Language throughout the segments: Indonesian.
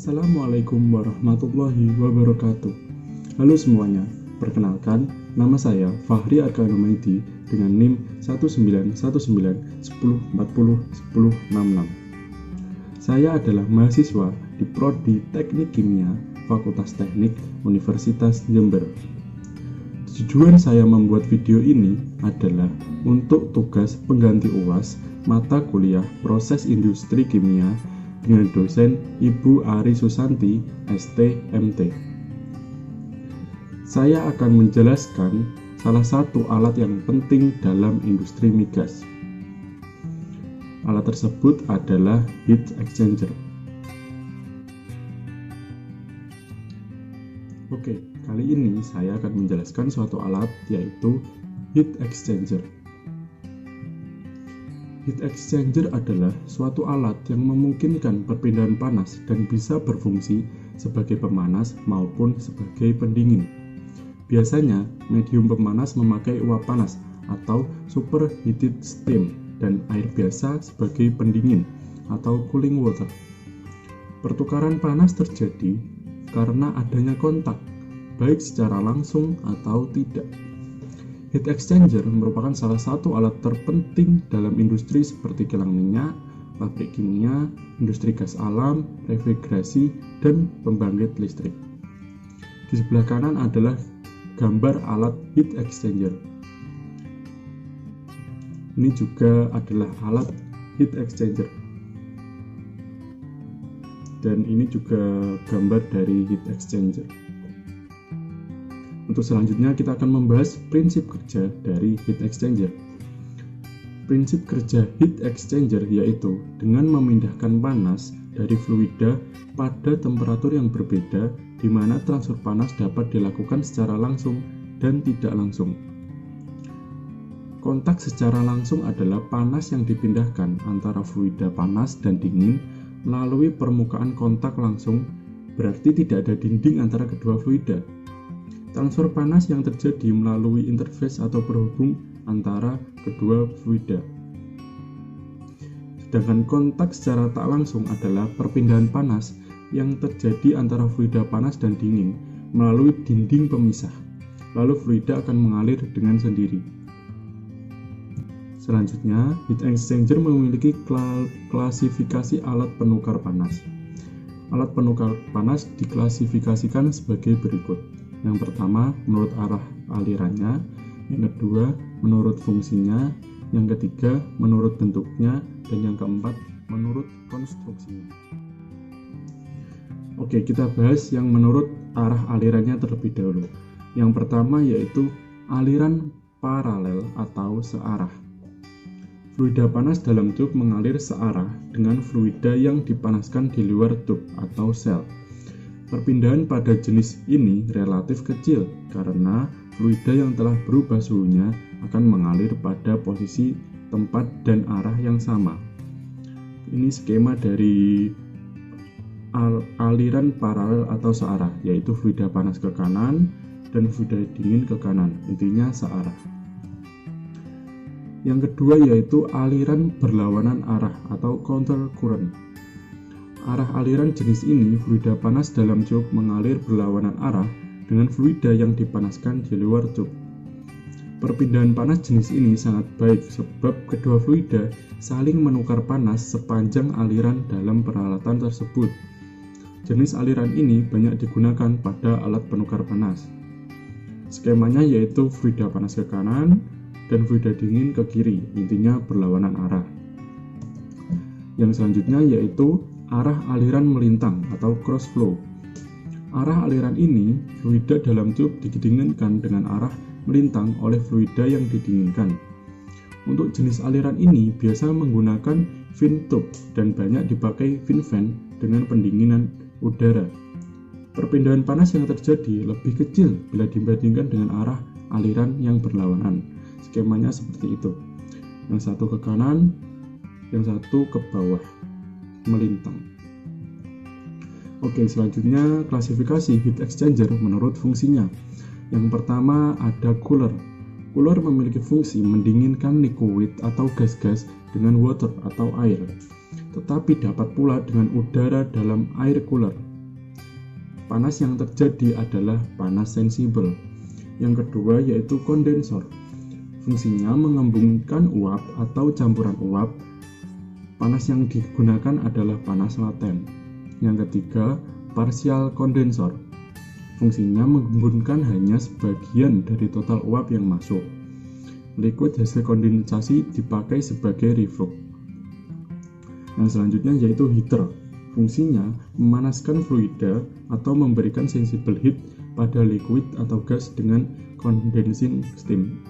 Assalamualaikum warahmatullahi wabarakatuh. Halo semuanya, perkenalkan nama saya Fahri Arkan Humaydi dengan NIM 19191040166. Saya adalah mahasiswa di Prodi Teknik Kimia Fakultas Teknik Universitas Jember. Tujuan saya membuat video ini adalah untuk tugas pengganti UAS mata kuliah Proses Industri Kimia dengan dosen Ibu Ari Susanti, ST.MT. Saya akan menjelaskan salah satu alat yang penting dalam industri migas. Alat tersebut adalah heat exchanger. Oke, kali ini saya akan menjelaskan suatu alat yaitu heat exchanger. Heat exchanger adalah suatu alat yang memungkinkan perpindahan panas dan bisa berfungsi sebagai pemanas maupun sebagai pendingin. Biasanya, medium pemanas memakai uap panas atau superheated steam dan air biasa sebagai pendingin atau cooling water. Pertukaran panas terjadi karena adanya kontak, baik secara langsung atau tidak. Heat exchanger merupakan salah satu alat terpenting dalam industri seperti kilang minyak, pabrik kimia, industri gas alam, refrigerasi, dan pembangkit listrik. Di sebelah kanan adalah gambar alat heat exchanger. Ini juga adalah alat heat exchanger. Dan ini juga gambar dari heat exchanger. Untuk selanjutnya kita akan membahas prinsip kerja dari heat exchanger. Prinsip kerja heat exchanger yaitu dengan memindahkan panas dari fluida pada temperatur yang berbeda di mana transfer panas dapat dilakukan secara langsung dan tidak langsung. Kontak secara langsung adalah panas yang dipindahkan antara fluida panas dan dingin melalui permukaan kontak langsung, berarti tidak ada dinding antara kedua fluida. Transfer panas yang terjadi melalui interface atau penghubung antara kedua fluida. Sedangkan kontak secara tak langsung adalah perpindahan panas yang terjadi antara fluida panas dan dingin melalui dinding pemisah. Lalu fluida akan mengalir dengan sendiri. Selanjutnya, heat exchanger memiliki klasifikasi alat penukar panas. Alat penukar panas diklasifikasikan sebagai berikut. Yang pertama, menurut arah alirannya. Yang kedua, menurut fungsinya. Yang ketiga, menurut bentuknya. Dan yang keempat, menurut konstruksinya. Oke, kita bahas yang menurut arah alirannya terlebih dahulu. Yang pertama yaitu aliran paralel atau searah. Fluida panas dalam tub mengalir searah dengan fluida yang dipanaskan di luar tub atau sel. Perpindahan pada jenis ini relatif kecil karena fluida yang telah berubah suhunya akan mengalir pada posisi, tempat, dan arah yang sama. Ini skema dari aliran paralel atau searah, yaitu fluida panas ke kanan dan fluida dingin ke kanan, intinya searah. Yang kedua yaitu aliran berlawanan arah atau counter current. Arah aliran jenis ini, fluida panas dalam tub mengalir berlawanan arah dengan fluida yang dipanaskan di luar tub. Perpindahan panas jenis ini sangat baik sebab kedua fluida saling menukar panas sepanjang aliran dalam peralatan tersebut. Jenis aliran ini banyak digunakan pada alat penukar panas. Skemanya yaitu fluida panas ke kanan dan fluida dingin ke kiri, intinya berlawanan arah. Yang selanjutnya yaitu arah aliran melintang atau cross flow. Arah aliran ini, fluida dalam tub didinginkan dengan arah melintang oleh fluida yang didinginkan. Untuk jenis aliran ini biasa menggunakan fin tube dan banyak dipakai fin fan dengan pendinginan udara. Perpindahan panas yang terjadi lebih kecil bila dibandingkan dengan arah aliran yang berlawanan. Skemanya seperti itu. Yang satu ke kanan, yang satu ke bawah, melintang. Oke, selanjutnya klasifikasi heat exchanger menurut fungsinya. Yang pertama ada cooler. Cooler memiliki fungsi mendinginkan liquid atau gas-gas dengan water atau air. tetapi dapat pula dengan udara dalam air cooler. panas yang terjadi adalah panas sensibel. Yang kedua yaitu kondensor. Fungsinya mengembungkan uap atau campuran uap. Panas yang digunakan adalah panas laten. Yang ketiga, partial kondensor. Fungsinya mengembungkan hanya sebagian dari total uap yang masuk. Liquid hasil kondensasi dipakai sebagai reflux. Yang selanjutnya yaitu heater. Fungsinya memanaskan fluida atau memberikan sensible heat pada liquid atau gas dengan condensing steam.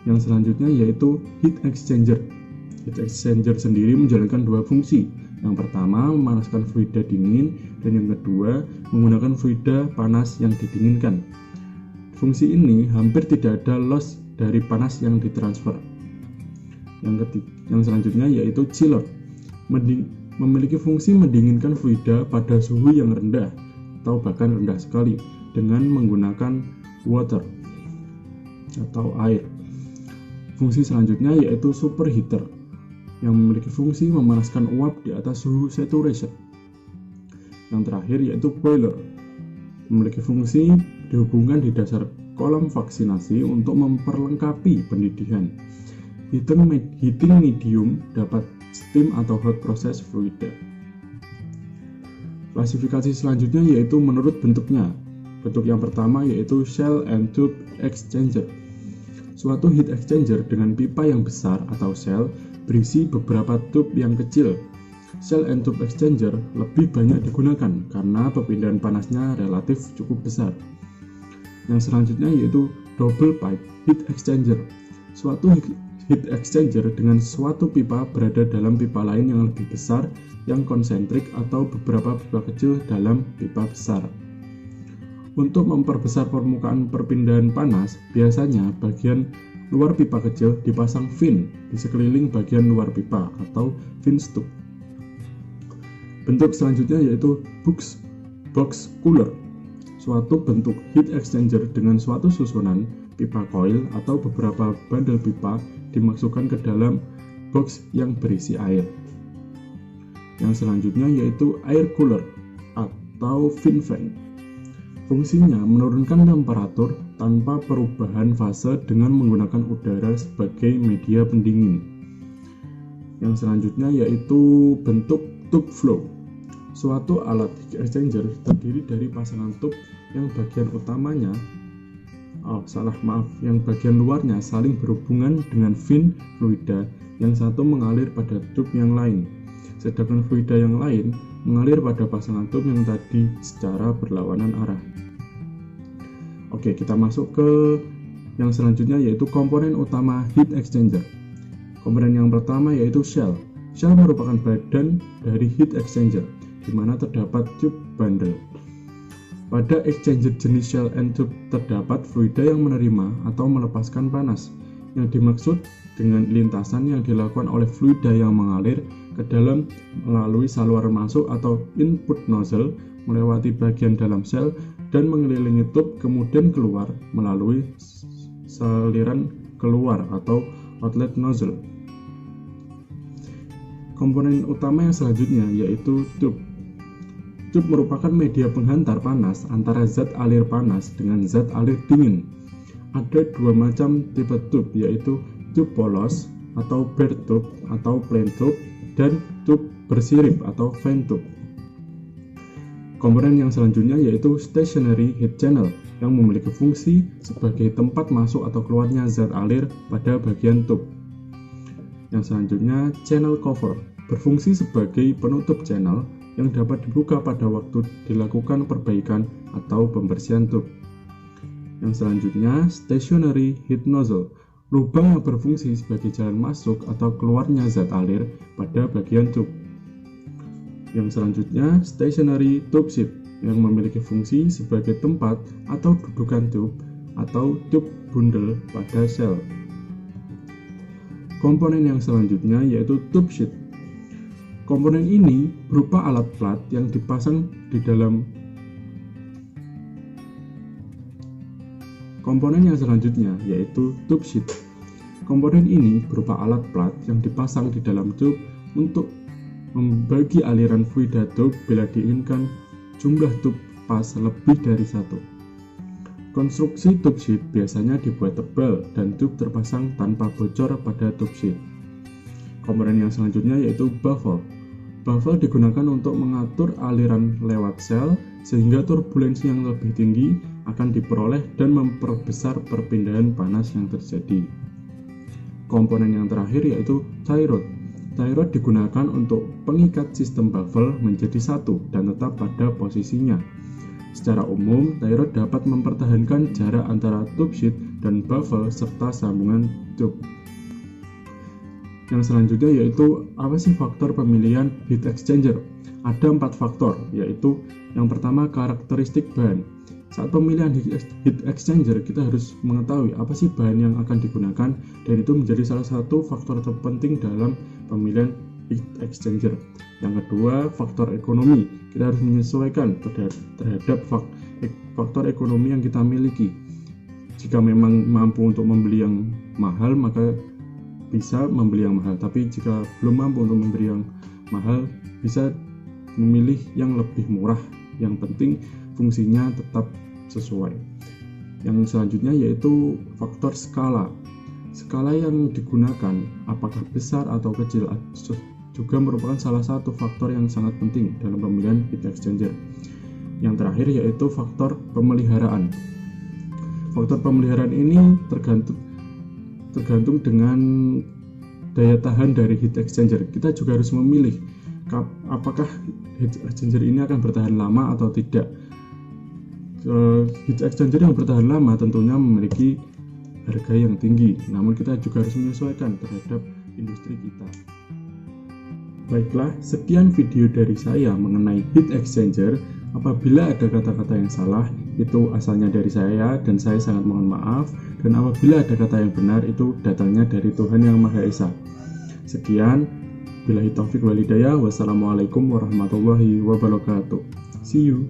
Yang selanjutnya yaitu heat exchanger. Heat exchanger sendiri menjalankan dua fungsi. Yang pertama memanaskan fluida dingin, dan yang kedua menggunakan fluida panas yang didinginkan. Fungsi ini hampir tidak ada loss dari panas yang ditransfer. Yang selanjutnya yaitu chiller. Memiliki fungsi mendinginkan fluida pada suhu yang rendah atau bahkan rendah sekali dengan menggunakan water atau air. Fungsi selanjutnya yaitu superheater yang memiliki fungsi memanaskan uap di atas suhu saturation. Yang terakhir yaitu boiler, memiliki fungsi dihubungkan di dasar kolom vaksinasi untuk memperlengkapi pendidih. Heating medium dapat steam atau hot process fluida. Klasifikasi selanjutnya yaitu menurut bentuknya. Bentuk yang pertama yaitu shell and tube exchanger. Suatu heat exchanger dengan pipa yang besar atau shell berisi beberapa tube yang kecil. Shell and tube exchanger lebih banyak digunakan karena perpindahan panasnya relatif cukup besar. Yang selanjutnya yaitu double pipe heat exchanger. Suatu heat exchanger dengan suatu pipa berada dalam pipa lain yang lebih besar yang konsentrik atau beberapa pipa kecil dalam pipa besar. Untuk memperbesar permukaan perpindahan panas, biasanya bagian luar pipa kecil dipasang fin di sekeliling bagian luar pipa atau fin tube. Bentuk selanjutnya yaitu box cooler. Suatu bentuk heat exchanger dengan suatu susunan pipa coil atau beberapa bandel pipa dimasukkan ke dalam box yang berisi air. Yang selanjutnya yaitu air cooler atau fin fan. Fungsinya menurunkan temperatur tanpa perubahan fase dengan menggunakan udara sebagai media pendingin. Yang selanjutnya yaitu bentuk tube flow. Suatu alat heat exchanger terdiri dari pasangan tube yang bagian utamanya yang bagian luarnya saling berhubungan dengan fin fluida, yang satu mengalir pada tube yang lain, sedangkan fluida yang lain mengalir pada pasangan tube yang tadi secara berlawanan arah. Oke, kita masuk ke yang selanjutnya yaitu komponen utama heat exchanger. Komponen yang pertama yaitu shell. Shell merupakan badan dari heat exchanger, di mana terdapat tube bundle. Pada exchanger jenis shell and tube terdapat fluida yang menerima atau melepaskan panas. Yang dimaksud dengan lintasan yang dilakukan oleh fluida yang mengalir ke dalam melalui saluran masuk atau input nozzle melewati bagian dalam shell dan mengelilingi tube kemudian keluar melalui saliran keluar atau outlet nozzle. Komponen utama yang selanjutnya yaitu tube. Tube merupakan media penghantar panas antara zat alir panas dengan zat alir dingin. Ada dua macam tipe tube, yaitu tube polos atau bare tube atau plain tube dan tube bersirip atau vent tube. Komponen yang selanjutnya yaitu stationary heat channel yang memiliki fungsi sebagai tempat masuk atau keluarnya zat alir pada bagian tube. Yang selanjutnya channel cover berfungsi sebagai penutup channel yang dapat dibuka pada waktu dilakukan perbaikan atau pembersihan tube. Yang selanjutnya, stationary heat nozzle, lubang yang berfungsi sebagai jalan masuk atau keluarnya zat alir pada bagian tube. Yang selanjutnya, stationary tube seat, yang memiliki fungsi sebagai tempat atau dudukan tube atau tube bundle pada shell. Komponen yang selanjutnya yaitu tube sheet. Komponen ini berupa alat plat yang dipasang di dalam. Komponen yang selanjutnya yaitu tube sheet. Komponen ini berupa alat plat yang dipasang di dalam tube untuk membagi aliran fluida tube bila diinginkan jumlah tube pas lebih dari satu. Konstruksi tube sheet biasanya dibuat tebal dan tube terpasang tanpa bocor pada tube sheet. Komponen yang selanjutnya yaitu baffle. Baffle digunakan untuk mengatur aliran lewat sel sehingga turbulensi yang lebih tinggi akan diperoleh dan memperbesar perpindahan panas yang terjadi. Komponen yang terakhir yaitu tie rod. Tie rod digunakan untuk pengikat sistem baffle menjadi satu dan tetap pada posisinya. Secara umum, tie rod dapat mempertahankan jarak antara tube sheet dan baffle serta sambungan tube. Yang selanjutnya yaitu apa sih faktor pemilihan heat exchanger? Ada 4 faktor, yaitu yang pertama karakteristik bahan. Saat pemilihan heat exchanger kita harus mengetahui apa sih bahan yang akan digunakan dan itu menjadi salah satu faktor terpenting dalam pemilihan heat exchanger. Yang kedua, faktor ekonomi. Kita harus menyesuaikan terhadap faktor ekonomi yang kita miliki. Jika memang mampu untuk membeli yang mahal, maka bisa membeli yang mahal, tapi jika belum mampu untuk membeli yang mahal, bisa memilih yang lebih murah. Yang penting fungsinya tetap sesuai. Yang selanjutnya yaitu faktor skala. Skala yang digunakan apakah besar atau kecil juga merupakan salah satu faktor yang sangat penting dalam pemilihan heat exchanger. Yang terakhir yaitu faktor pemeliharaan. Faktor pemeliharaan ini tergantung dengan daya tahan dari heat exchanger. Kita juga harus memilih apakah heat exchanger ini akan bertahan lama atau tidak. Heat exchanger yang bertahan lama tentunya memiliki harga yang tinggi, namun kita juga harus menyesuaikan terhadap industri kita. Baiklah, sekian video dari saya mengenai heat exchanger. Apabila ada kata-kata yang salah, itu asalnya dari saya dan saya sangat mohon maaf. Dan apabila ada kata yang benar, itu datangnya dari Tuhan Yang Maha Esa. Sekian, billahi taufiq wal hidayah. Wassalamualaikum warahmatullahi wabarakatuh. See you.